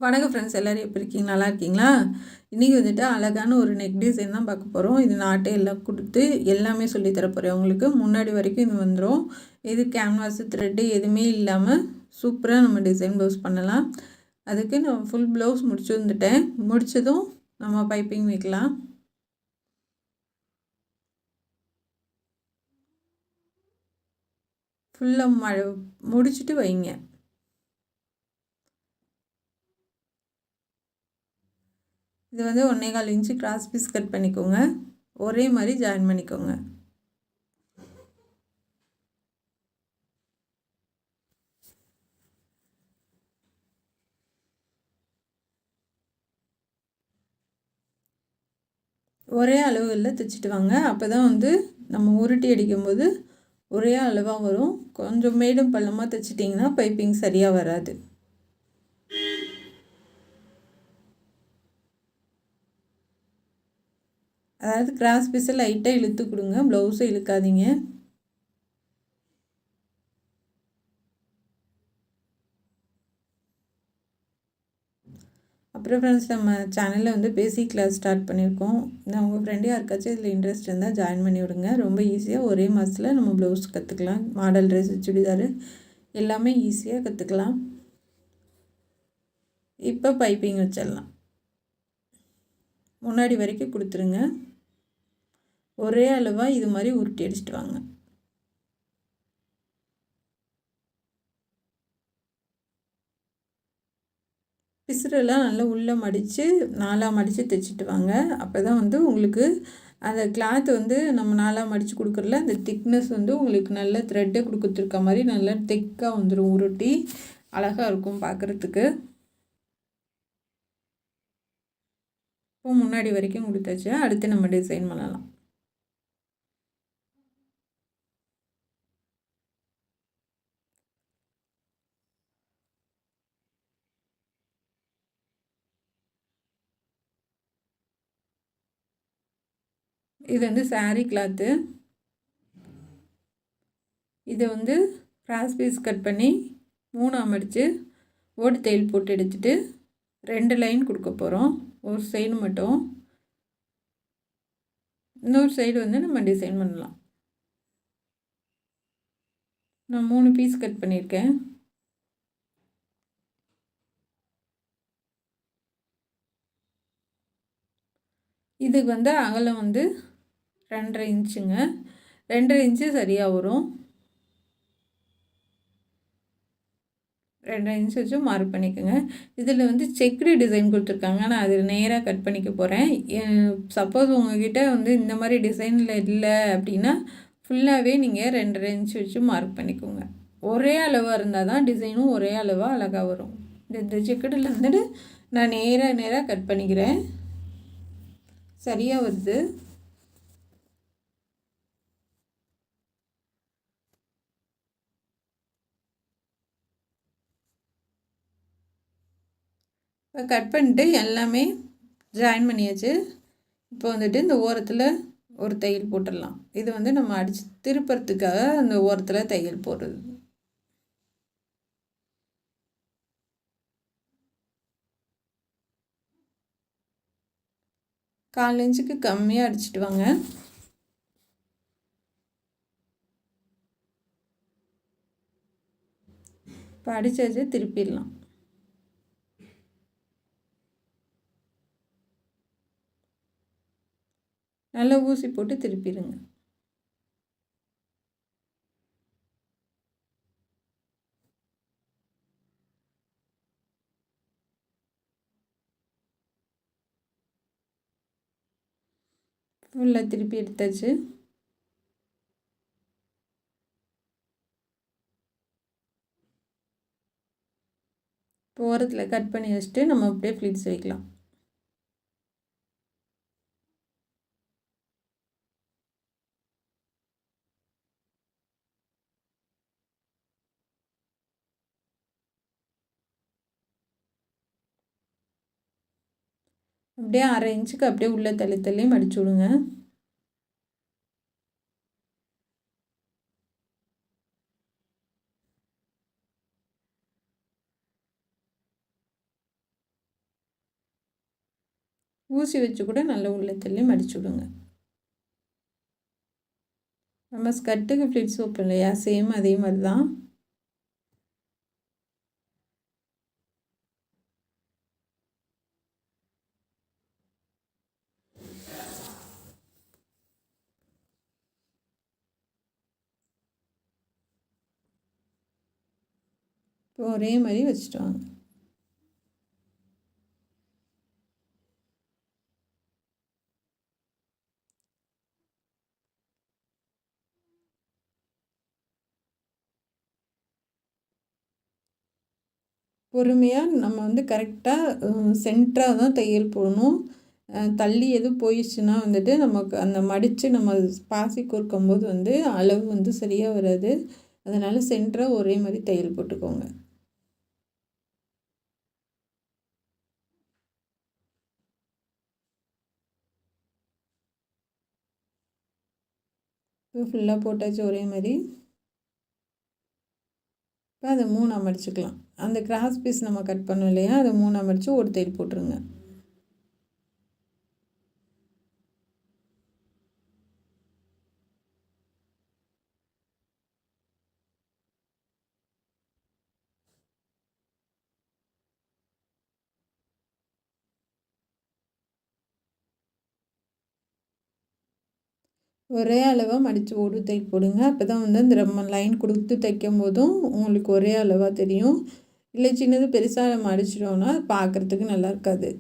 வணக்கம் ஃப்ரெண்ட்ஸ், எல்லோரும் எப்படி இருக்கீங்க? நல்லா இருக்கீங்களா? இன்றைக்கி வந்துட்டு அழகான ஒரு நெக் டிசைன் தான் பார்க்க போகிறோம். இது நாட்டை எல்லாம் கொடுத்து எல்லாமே சொல்லி தரப்போகிறேன். உங்களுக்கு முன்னாடி வரைக்கும் இது வந்துடும். இது கேன்வாஸு த்ரெட்டு எதுவுமே இல்லாமல் சூப்பராக நம்ம டிசைன் ப்ளவுஸ் பண்ணலாம். அதுக்கு நான் ஃபுல் ப்ளவுஸ் முடிச்சு வந்துட்டேன். முடித்ததும் நம்ம பைப்பிங் வைக்கலாம். ஃபுல்லாக முடிச்சுட்டு வைங்க. இது வந்து 1.25 இன்ச்சு கிராஸ் பீஸ் கட் பண்ணிக்கோங்க. ஒரே மாதிரி ஜாயின் பண்ணிக்கோங்க. ஒரே அளவுகளில் தைச்சிட்டு வாங்க. அப்போ தான் வந்து நம்ம உருட்டி அடிக்கும்போது ஒரே அளவாக வரும். கொஞ்சம் மேடும் பள்ளமாக தைச்சிட்டிங்கன்னா பைப்பிங் சரியாக வராது. அதாவது கிராஸ் பீஸை லைட்டாக இழுத்து கொடுங்க, ப்ளவுஸை இழுக்காதீங்க. அப்புறம் ஃப்ரெண்ட்ஸ், நம்ம சேனலில் வந்து பேசிக் கிளாஸ் ஸ்டார்ட் பண்ணியிருக்கோம். நான் உங்கள் ஃப்ரெண்டு யாருக்காச்சும் இதில் இன்ட்ரெஸ்ட் இருந்தால் ஜாயின் பண்ணி விடுங்க. ரொம்ப ஈஸியாக ஒரே மாதத்தில் நம்ம ப்ளவுஸ் கற்றுக்கலாம். மாடல் ட்ரெஸ், சுடிதார் எல்லாமே ஈஸியாக கற்றுக்கலாம். இப்போ பைப்பிங் வச்சிடலாம். முன்னாடி வரைக்கும் கொடுத்துருங்க. ஒரே அளவாக இது மாதிரி உருட்டி அடிச்சிட்டு வாங்க. பிசுறெல்லாம் நல்லா உள்ளே மடித்து 4ஆக மடித்து தைச்சிட்டு வாங்க. அப்போ தான் வந்து உங்களுக்கு அந்த கிளாத் வந்து நம்ம 4ஆக மடித்து கொடுக்குறல அந்த திக்னஸ் வந்து உங்களுக்கு நல்ல த்ரெட்டை கொடுத்துருக்க மாதிரி நல்லா திக்காக வந்துடும். உருட்டி அழகாக இருக்கும் பார்க்குறதுக்கு. இப்போ முன்னாடி வரைக்கும் கொடுத்தாச்சு. அடுத்து நம்ம டிசைன் பண்ணலாம். இது வந்து சாரீ கிளாத்து. இதை வந்து கிராஸ் பீஸ் கட் பண்ணி 3ஆக மடித்து ஓடு தையல் போட்டு எடுத்துகிட்டு 2 லைன் கொடுக்க போகிறோம். ஒரு சைடு மட்டும், இன்னொரு சைடு வந்து நம்ம டிசைன் பண்ணலாம். நான் 3 பீஸ் கட் பண்ணியிருக்கேன். இதுக்கு வந்து அகலம் வந்து 2.5 இன்ச்சுங்க. 2.5 இன்ச்சு சரியாக வரும். 2.5 இன்ச்சு வச்சு மார்க் பண்ணிக்கோங்க. இதில் வந்து செக்குடு டிசைன் கொடுத்துருக்காங்க. நான் அதில் நேராக கட் பண்ணிக்க போகிறேன். சப்போஸ் உங்கள்கிட்ட வந்து இந்த மாதிரி டிசைனில் இல்லை அப்படின்னா ஃபுல்லாகவே நீங்கள் 2.5 இன்ச்சு வச்சு மார்க் பண்ணிக்கோங்க. ஒரே அளவாக இருந்தால் தான் டிசைனும் ஒரே அளவாக அழகாக வரும். இந்த செக்குடில் வந்துட்டு நான் நேராக கட் பண்ணிக்கிறேன். சரியாக வருது. இப்போ கட் பண்ணிட்டு எல்லாமே ஜாயின் பண்ணியாச்சு. இப்போ வந்துட்டு இந்த ஓரத்தில் ஒரு தையல் போட்டுடலாம். இது வந்து நம்ம அடித்து திருப்புறத்துக்காக அந்த ஓரத்தில் தையல் போடுறது. கால் இன்ச்சுக்கு கம்மியாக அடிச்சிட்டு வாங்க. இப்போ அடித்தாச்சு, திருப்பிடலாம். நல்லா ஊசி போட்டு திருப்பிடுங்க. ஃபுல்லாக திருப்பி எடுத்தாச்சு. இப்போ ஓரத்தில் கட் பண்ணி வச்சுட்டு நம்ம அப்படியே ஃப்ளீட்ஸ் வைக்கலாம். அப்படியே 1/2 இன்ச்சுக்கு அப்படியே உள்ளே தள்ளி மடிச்சு விடுங்க. ஊசி வச்சு கூட நல்லா உள்ளத்துலேயே மடிச்சு விடுங்க. நம்ம ஸ்கர்ட்டுக்கு ஃப்ளிட்ஸ் வைப்போம் இல்லையா, சேம் அதே மாதிரி தான். இப்போ ஒரே மாதிரி வச்சுட்டு வாங்க. பொறுமையாக நம்ம வந்து கரெக்டாக சென்டராக தான் தையல் போடணும். தள்ளி எதுவும் போயிடுச்சுன்னா வந்துட்டு நமக்கு அந்த மடித்து நம்ம பாசி கோர்க்கும்போது வந்து அளவு வந்து சரியாக வராது. அதனால் சென்டராக ஒரே மாதிரி தையல் போட்டுக்கோங்க. இப்போ ஃபுல்லாக போட்டாச்சு ஒரே மாதிரி. இப்போ அதை 3 மடிச்சுக்கலாம். அந்த கிராஸ் பீஸ் நம்ம கட் பண்ணோம் இல்லையா, அதை 3 மடித்து ஒரு தையல் போட்டுருங்க. ஒரே அளவாக மடித்து ஒரு தையல் போடுங்க. அப்போ தான் வந்து அந்த நம்ம லைன் கொடுத்து தைக்கும் போதும் உங்களுக்கு ஒரே அளவாக தெரியும். இல்லை சின்னது பெருசாக நம்ம மடிச்சிட்டோம்னா பார்க்குறதுக்கு நல்லா இருக்காது.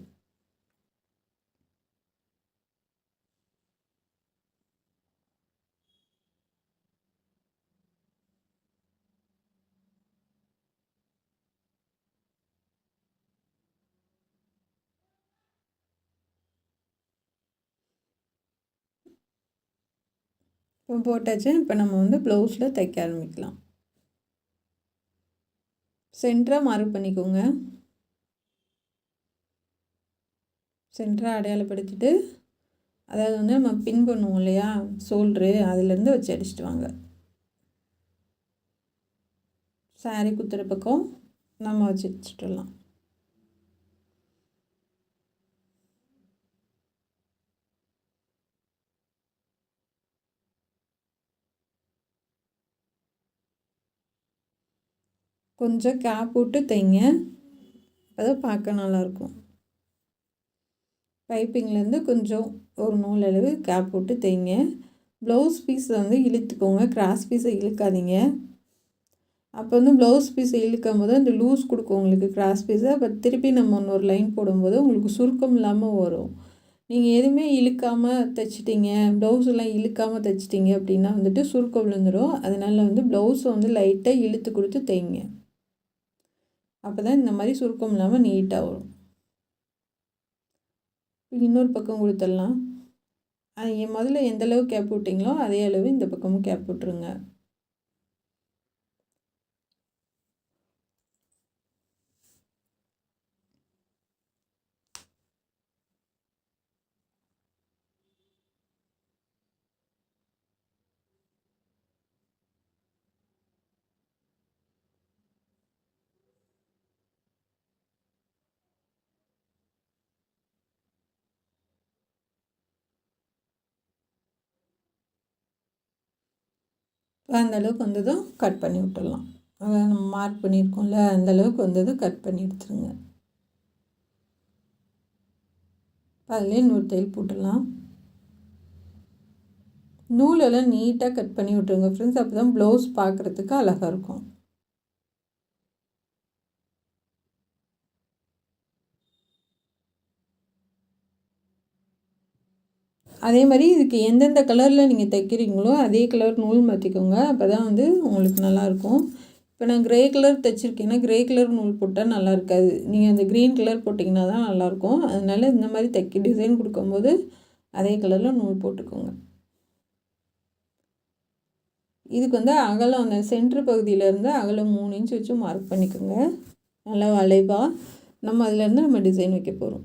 இப்போ போட்டாச்சு. இப்போ நம்ம வந்து ப்ளவுஸில் தைக்க ஆரம்பிக்கலாம். சென்டராக மார்க் பண்ணிக்கோங்க. சென்டராக அடையாளப்படுத்திட்டு, அதாவது வந்து நம்ம பின் பண்ணுவோம் இல்லையா ஷோல்ட்ரு, அதுலேருந்து வச்சு அடிச்சுட்டு வாங்க. சாரி குத்துற பக்கம் நம்ம வச்சு அடிச்சுட்டுலாம். கொஞ்சம் கேப் விட்டு தைங்க, அதை பார்க்க நல்லாயிருக்கும். பைப்பிங்லேருந்து கொஞ்சம் ஒரு நூல் அளவு கேப் விட்டு தைங்க. ப்ளவுஸ் பீஸை வந்து இழுத்துக்கோங்க, கிராஸ் பீஸை இழுக்காதீங்க. அப்போ வந்து ப்ளவுஸ் பீஸை இழுக்கும் போது அந்த லூஸ் கொடுக்கும் உங்களுக்கு கிராஸ் பீஸை. அப்போ திருப்பி நம்ம இன்னொரு லைன் போடும்போது உங்களுக்கு சுருக்கம் இல்லாமல் வரும். நீங்கள் எதுவுமே இழுக்காமல் தைச்சிட்டிங்க, ப்ளவுஸெல்லாம் இழுக்காமல் தைச்சிட்டிங்க அப்படின்னா வந்துட்டு சுருக்கம் விழுந்துடும். அதனால் வந்து ப்ளவுஸை வந்து லைட்டாக இழுத்து கொடுத்து தைங்க. அப்போ தான் இந்த மாதிரி சுருக்கம் இல்லாமல் நீட்டாக வரும். இன்னொரு பக்கம் கொடுத்துடலாம். முதல்ல எந்தளவு கேப் விட்டிங்களோ அதே அளவு இந்த பக்கமும் கேப் விட்டுருங்க. அந்தளவுக்கு வந்ததும் கட் பண்ணி விட்டுடலாம். அதை நம்ம மார்க் பண்ணியிருக்கோம்ல, அந்தளவுக்கு வந்ததும் கட் பண்ணி எடுத்துருங்க. அதிலே இன்னொரு தையல் போட்டுடலாம். நூலெல்லாம் நீட்டாக கட் பண்ணி விட்டுருங்க ஃப்ரெண்ட்ஸ். அப்போ தான் ப்ளவுஸ் பார்க்குறதுக்கு அழகாக இருக்கும். அதே மாதிரி இதுக்கு எந்தெந்த கலரில் நீங்கள் தைக்கிறீங்களோ அதே கலர் நூல் மாற்றிக்கோங்க. அப்போ தான் வந்து உங்களுக்கு நல்லாயிருக்கும். இப்போ நான் க்ரே கலர் தைச்சிருக்கேன்னா க்ரே கலர் நூல் போட்டால் நல்லா இருக்காது. நீங்கள் அந்த க்ரீன் கலர் போட்டிங்கன்னா தான் நல்லாயிருக்கும். அதனால் இந்த மாதிரி டிசைன் கொடுக்கும்போது அதே கலரில் நூல் போட்டுக்கோங்க. இதுக்கு வந்து அகலம் அந்த சென்ட்ரு பகுதியிலேருந்து அகலம் 3 இன்ச் வச்சு மார்க் பண்ணிக்கோங்க. நல்லா வளைவாக நம்ம அதிலேருந்து நம்ம டிசைன் வைக்க போகிறோம்.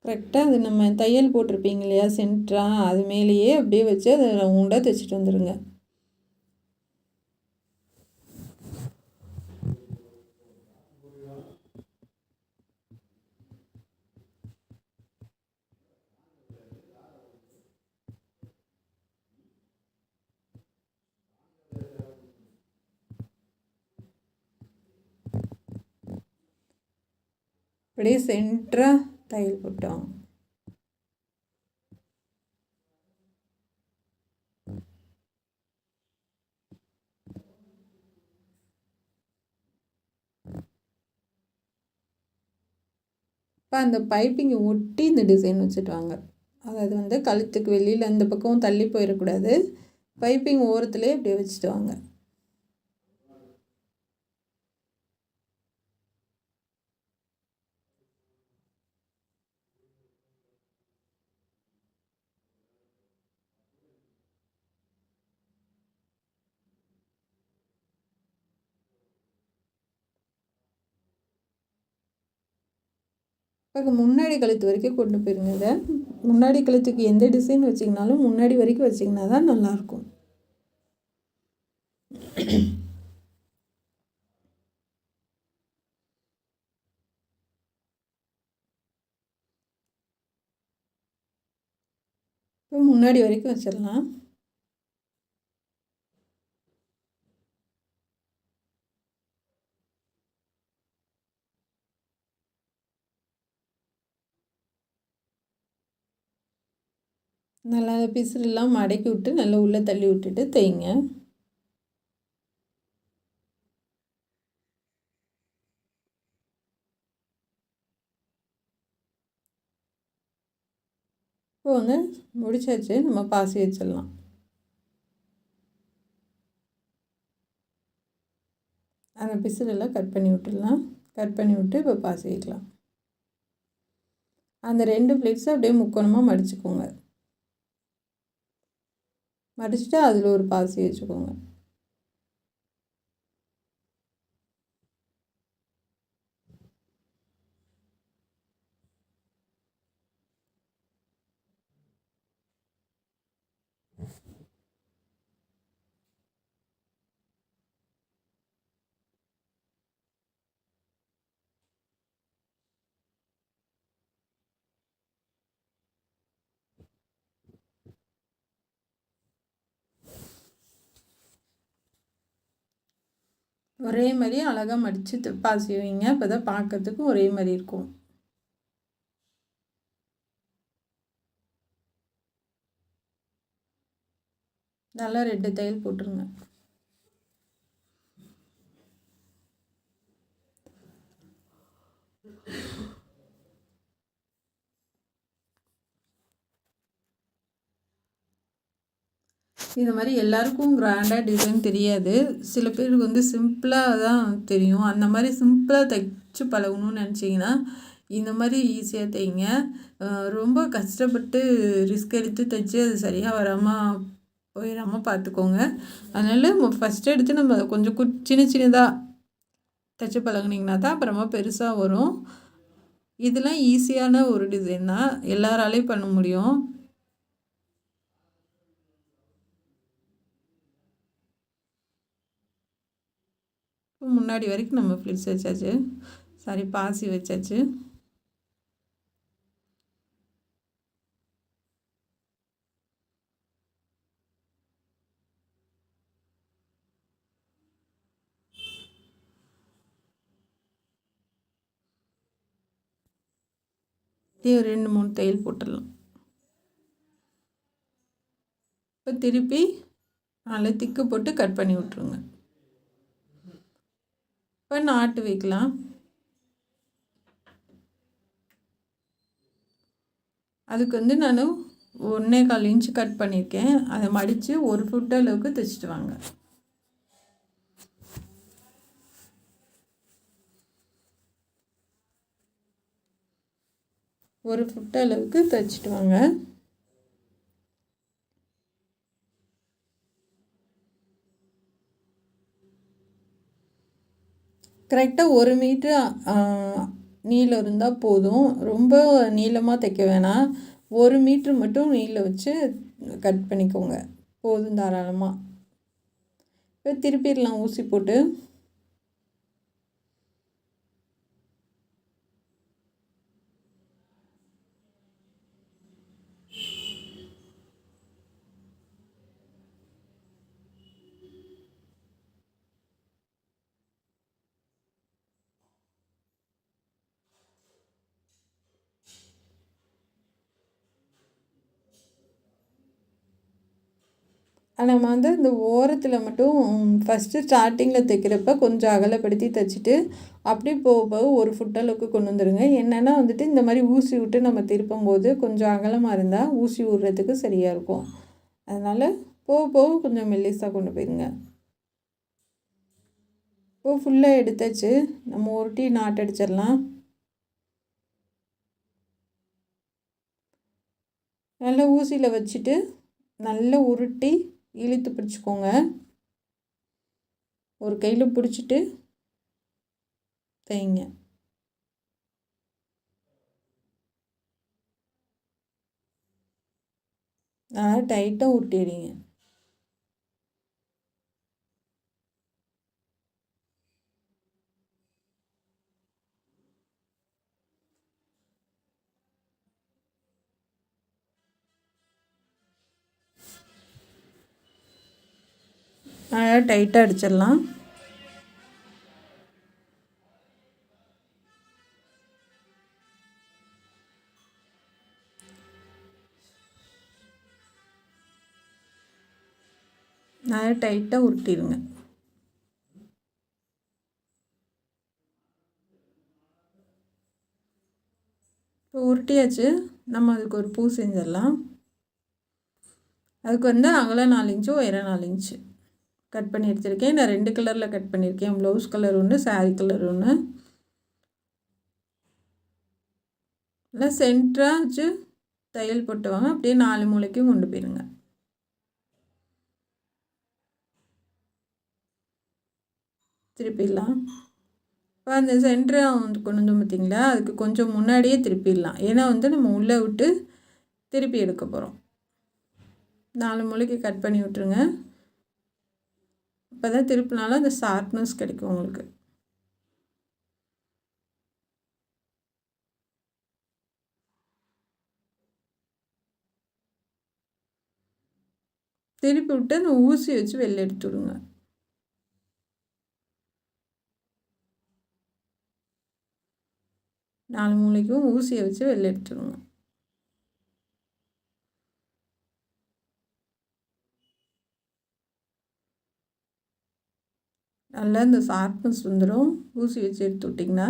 கரெக்டாக அது நம்ம தையல் போட்டிருப்பீங்க இல்லையா சென்டராக, அது மேலேயே அப்படியே வச்சு அதை ரவுண்டாக தைச்சிட்டு வந்துடுங்க. அப்படியே சென்டராக தையல் போட்டோம். இப்போ அந்த பைப்பிங்கை ஒட்டி இந்த டிசைன் வச்சுட்டு வாங்க. அதாவது வந்து கழுத்துக்கு வெளியில் அந்த பக்கம் தள்ளி போயிடக்கூடாது. பைப்பிங் ஓரத்துலேயே அப்படியே வச்சுட்டு வாங்க. இப்போ முன்னாடி கழுத்து வரைக்கும் கொண்டு போயிருங்க. இதை முன்னாடி கழுத்துக்கு எந்த டிசைன் வச்சிங்கனாலும் முன்னாடி வரைக்கும் வச்சிங்கன்னா தான் நல்லாயிருக்கும். இப்போ முன்னாடி வரைக்கும் வச்சிடலாம். நல்லா பிசுறெல்லாம் மடக்கி விட்டு நல்லா உள்ளே தள்ளி விட்டுட்டு தைங்க. இப்போ வந்து முடிச்சாச்சு. நம்ம பாசி வச்சிடலாம். அந்த பிசுறெல்லாம் கட் பண்ணி விட்டுடலாம். கட் பண்ணி விட்டு இப்போ பாசி வைக்கலாம். அந்த 2 பிளேட்ஸை அப்படியே முக்கோணமாக மடிச்சுக்கோங்க. மடிச்சுட்டு அதில் ஒரு பாசி வச்சுக்கோங்க. ஒரே மாதிரி அழகாக மடித்து பாசி வைங்க. அப்போ தான் பார்க்கறதுக்கும் ஒரே மாதிரி இருக்கும். நல்லா 2 தையல் போட்டுருங்க. இந்த மாதிரி எல்லாருக்கும் கிராண்டாக டிசைன் தெரியாது. சில பேருக்கு வந்து சிம்பிளாக தான் தெரியும். அந்த மாதிரி சிம்பிளாக தைச்சு பழகணும்னு நினச்சிங்கன்னா இந்த மாதிரி ஈஸியாக தைங்க. ரொம்ப கஷ்டப்பட்டு ரிஸ்க் எடுத்து தைச்சி அது சரியாக வராமல் போயிடாமல் பார்த்துக்கோங்க. அதனால் ஃபஸ்ட்டு எடுத்து நம்ம கொஞ்சம் சின்ன சின்னதாக தைச்சி பழகுனிங்கன்னா தான் அப்புறமா பெருசாக வரும். இதெல்லாம் ஈஸியான ஒரு டிசைன் தான், எல்லாராலையும் பண்ண முடியும். முன்னாடி வரைக்கும் நம்ம ஃப்ளிட்ஸ் வச்சாச்சு, சாரி பாசி வச்சாச்சு. இதே 2-3 தையல் போட்டுடலாம். இப்போ திருப்பி நல்லா திக்கு போட்டு கட் பண்ணி விட்ருங்க. இப்போ நாட்டு வைக்கலாம். அதுக்கு வந்து நான் 1.25 இன்ச்சு கட் பண்ணியிருக்கேன். அதை மடித்து 1 ஃபுட் அளவுக்கு தைச்சிட்டு வாங்க. ஒரு ஃபுட் அளவுக்கு தைச்சிட்டு வாங்க. கரெக்டாக 1 மீட்ரு நீளம் இருந்தால் போதும். ரொம்ப நீளமாக தைக்க வேணாம். 1 மீட்ரு மட்டும் நீளம் வச்சு கட் பண்ணிக்கோங்க, போதும் தாராளமாக. இப்போ திருப்பிடலாம் ஊசி போட்டு. நம்ம வந்து இந்த ஓரத்தில் மட்டும் ஃபஸ்ட்டு ஸ்டார்டிங்கில் தைக்கிறப்ப கொஞ்சம் அகலப்படுத்தி தைச்சிட்டு அப்படியே போக போக ஒரு ஃபுட் அளவுக்கு கொண்டு வந்துடுங்க. என்னென்னா வந்துட்டு இந்த மாதிரி ஊசி விட்டு நம்ம திருப்பும் போது கொஞ்சம் அகலமாக இருந்தால் ஊசி விடுறதுக்கு சரியாக இருக்கும். அதனால் போக போக கொஞ்சம் மெல்லிஸாக கொண்டு போயிருங்க. இப்போ ஃபுல்லாக எடுத்தாச்சு. நம்ம உருட்டி நாட் அடிச்சிடலாம். நல்லா ஊசியில் வச்சுட்டு நல்லா உருட்டி இழுத்து பிடிச்சிக்கோங்க. ஒரு கையில் பிடிச்சிட்டு தைங்க. நல்லா டைட்டாக உருட்டிடுங்க. நல்லா டைட்டாக அடிச்சிடலாம். நல்லா டைட்டாக உருட்டிடுங்க. இப்போ உருட்டியாச்சு. நம்ம அதுக்கு ஒரு பூ செஞ்சிடலாம். அதுக்கு வந்து அகலம் 4 இன்ச்சு, உயரம் 4 இன்ச்சு கட் பண்ணி எடுத்துருக்கேன். நான் 2 கலரில் கட் பண்ணியிருக்கேன். ப்ளவுஸ் கலர் ஒன்று, சாரீ கலர் ஒன்று. இல்லை சென்டராக வச்சு தையல் போட்டுவாங்க. அப்படியே 4 மூலைக்கும் கொண்டு போயிருங்க. திருப்பிடலாம். இப்போ அந்த சென்டரை வந்து கொண்டு வந்து பார்த்திங்களா, அதுக்கு கொஞ்சம் முன்னாடியே திருப்பிடலாம். ஏன்னா வந்து நம்ம உள்ளே விட்டு திருப்பி எடுக்க போகிறோம். 4 மூலைக்கு கட் பண்ணி விட்டுருங்க. இப்போ தான் திருப்பினாலும் அந்த ஷார்ப்னஸ் கிடைக்கும் உங்களுக்கு. திருப்பி விட்டு அந்த ஊசி வச்சு வெளில எடுத்து விடுங்க. நாலு மூலைக்கும் ஊசியை வச்சு வெளில எடுத்துடுங்க. நல்லா இந்த ஷார்ப்னஸ் வந்துடும் ஊசி வச்சு எடுத்து விட்டிங்கன்னா.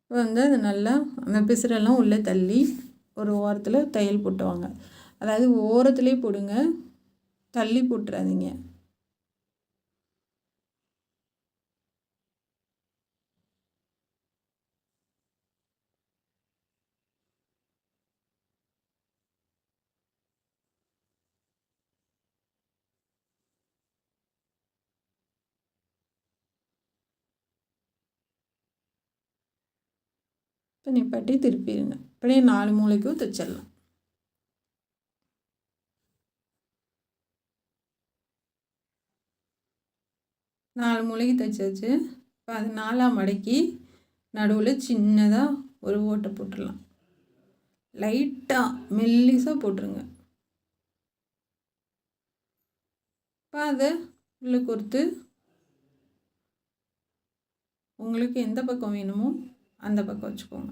இப்போ வந்து அது நல்லா அந்த பிசுரெல்லாம் உள்ளே தள்ளி ஒரு ஓரத்தில் தையல் போட்டுவாங்க. அதாவது ஓரத்துலேயே போடுங்க, தள்ளி போட்டுறாதீங்க. இப்போ நிப்பாட்டி திருப்பிடுங்க. அப்படியே 4 மூலைக்கும் தைச்சிடலாம். 4 மூலைக்கு தைச்சாச்சு. இப்போ அது 4ஆக மடக்கி நடுவில் சின்னதாக ஒரு ஓட்டை போட்டுடலாம். லைட்டாக மெல்லிசாக போட்டுருங்க. இப்போ அதை உள்ளே கொடுத்து உங்களுக்கு எந்த பக்கம் வேணுமோ அந்த பக்கம் வச்சுக்கோங்க.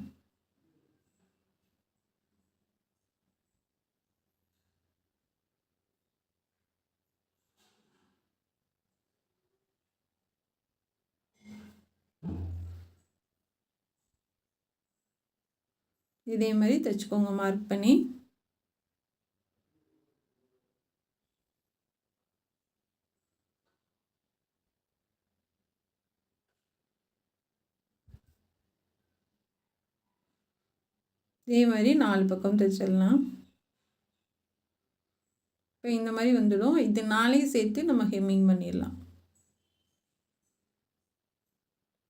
இதே மாதிரி தைச்சிக்கோங்க மார்க் பண்ணி. இதே மாதிரி 4 பக்கம் தைச்சிடலாம். இப்போ இந்த மாதிரி வந்துடும். இது 4ஐயும் சேர்த்து நம்ம ஹெம்மிங் பண்ணிடலாம்.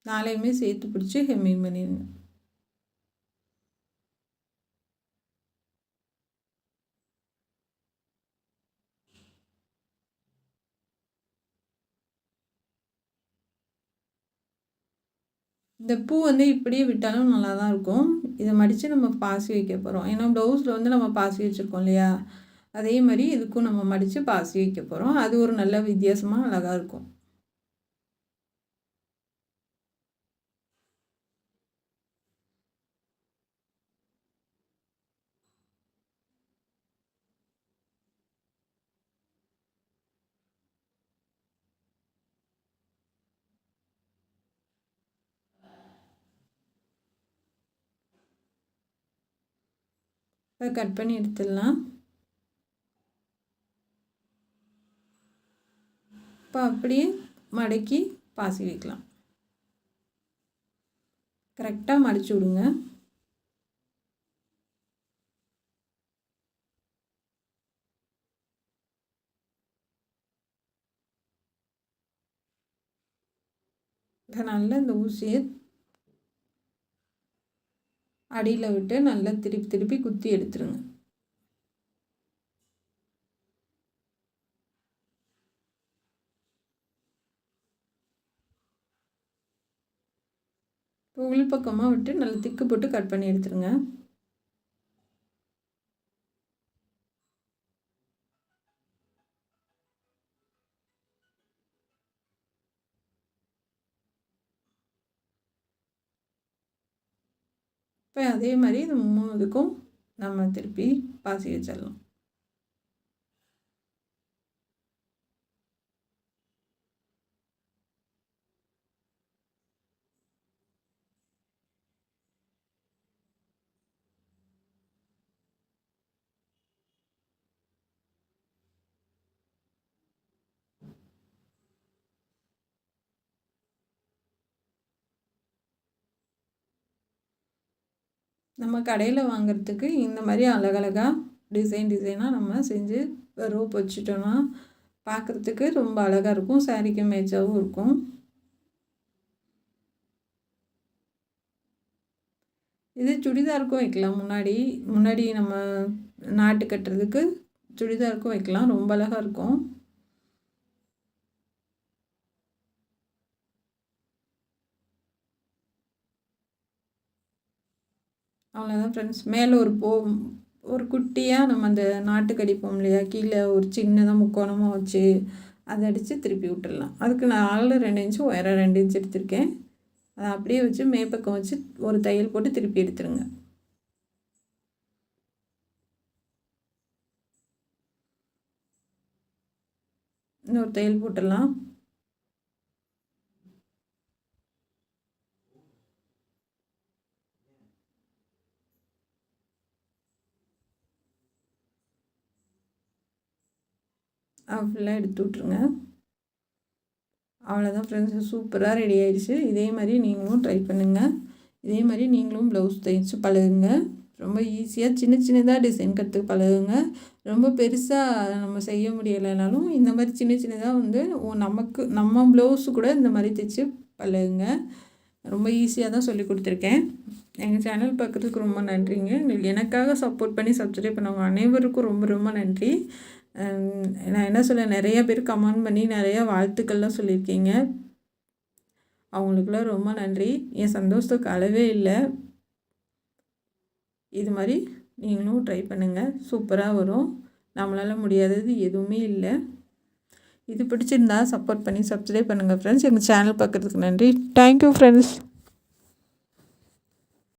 4ஐயுமே சேர்த்து பிடிச்சி ஹெம்மிங் பண்ணிடுங்க. இந்த பூ வந்து இப்படியே விட்டாலும் நல்லா தான் இருக்கும். இதை மடித்து நம்ம பாசி வைக்க போகிறோம். ஏன்னா ப்ளவுஸில் வந்து நம்ம பாசி வச்சுருக்கோம் இல்லையா, அதே மாதிரி இதுக்கும் நம்ம மடித்து பாசி வைக்க போகிறோம். அது ஒரு நல்ல வித்தியாசமாக அழகாக இருக்கும். இப்போ கட் பண்ணி எடுத்துடலாம். இப்போ அப்படியே மடக்கி பாசி வைக்கலாம். கரெக்டாக மடிச்சு விடுங்க. இப்போ நல்லா இந்த ஊசியை அடியில் விட்டு நல்லா திருப்பி திருப்பி குத்தி எடுத்துருங்க. உள் பக்கமாக விட்டு நல்லா திக்கு போட்டு கட் பண்ணி எடுத்துருங்க. இப்போ அதே மாதிரி இது 3 இதுக்கும் நம்ம திருப்பி பாசி வச்சிடலாம். நம்ம கடையில் வாங்குறதுக்கு இந்த மாதிரி அழகழகாக டிசைனாக நம்ம செஞ்சு ரோப் வச்சுட்டோன்னா பார்க்குறதுக்கு ரொம்ப அழகாக இருக்கும். சாரீக்கு மேட்சாகவும் இருக்கும். இது சுடிதாருக்கும் வைக்கலாம். முன்னாடி நம்ம நாட்டு கட்டுறதுக்கு சுடிதாருக்கும் வைக்கலாம். ரொம்ப அழகாக இருக்கும். அவ்வளோதான் ஃப்ரெண்ட்ஸ். மேலே ஒரு குட்டியாக நம்ம அந்த நாட்டுக்கு அடிப்போம் இல்லையா, கீழே ஒரு சின்னதாக முக்கோணமாக வச்சு அதை அடித்து திருப்பி விட்டுடலாம். அதுக்கு நான் ஆளில் 2 இன்ச்சு உயரம் 2 இன்ச்சு எடுத்திருக்கேன். அதை அப்படியே வச்சு மேப்பக்கம் வச்சு ஒரு தையல் போட்டு திருப்பி எடுத்துருங்க. இன்னொரு தையல் போட்டுடலாம். ஃபுல்லாக எடுத்து விட்ருங்க. அவ்வளோதான் ஃப்ரெண்ட்ஸ், சூப்பராக ரெடி ஆகிடுச்சு. இதே மாதிரி நீங்களும் ட்ரை பண்ணுங்கள். இதே மாதிரி நீங்களும் ப்ளவுஸ் தைச்சு பழகுங்க. ரொம்ப ஈஸியாக சின்னதாக டிசைன் கற்றுக்க பழகுங்க. ரொம்ப பெருசாக நம்ம செய்ய முடியலைனாலும் இந்த மாதிரி சின்னதாக வந்து நம்ம ப்ளவுஸு கூட இந்த மாதிரி தைச்சு பழகுங்க. ரொம்ப ஈஸியாக தான் சொல்லி கொடுத்துருக்கேன். எங்கள் சேனல் பார்க்குறதுக்கு ரொம்ப நன்றிங்க. எனக்காக சப்போர்ட் பண்ணி சப்ஸ்கிரைப் பண்ணவங்க அனைவருக்கும் ரொம்ப ரொம்ப நன்றி. நான் என்ன சொல்ல, நிறைய பேர் கமெண்ட் பண்ணி நிறையா வாழ்த்துக்கள்லாம் சொல்லியிருக்கீங்க. அவங்களுக்குலாம் ரொம்ப நன்றி. என் சந்தோஷத்துக்கு அளவே இல்லை. இது மாதிரி நீங்களும் ட்ரை பண்ணுங்கள். சூப்பராக வரும். நம்மளால் முடியாதது எதுவுமே இல்லை. இது பிடிச்சிருந்தா சப்போர்ட் பண்ணி சப்ஸ்கிரைப் பண்ணுங்கள் ஃப்ரெண்ட்ஸ். எங்கள் சேனல் பார்க்குறதுக்கு நன்றி. Thank you friends.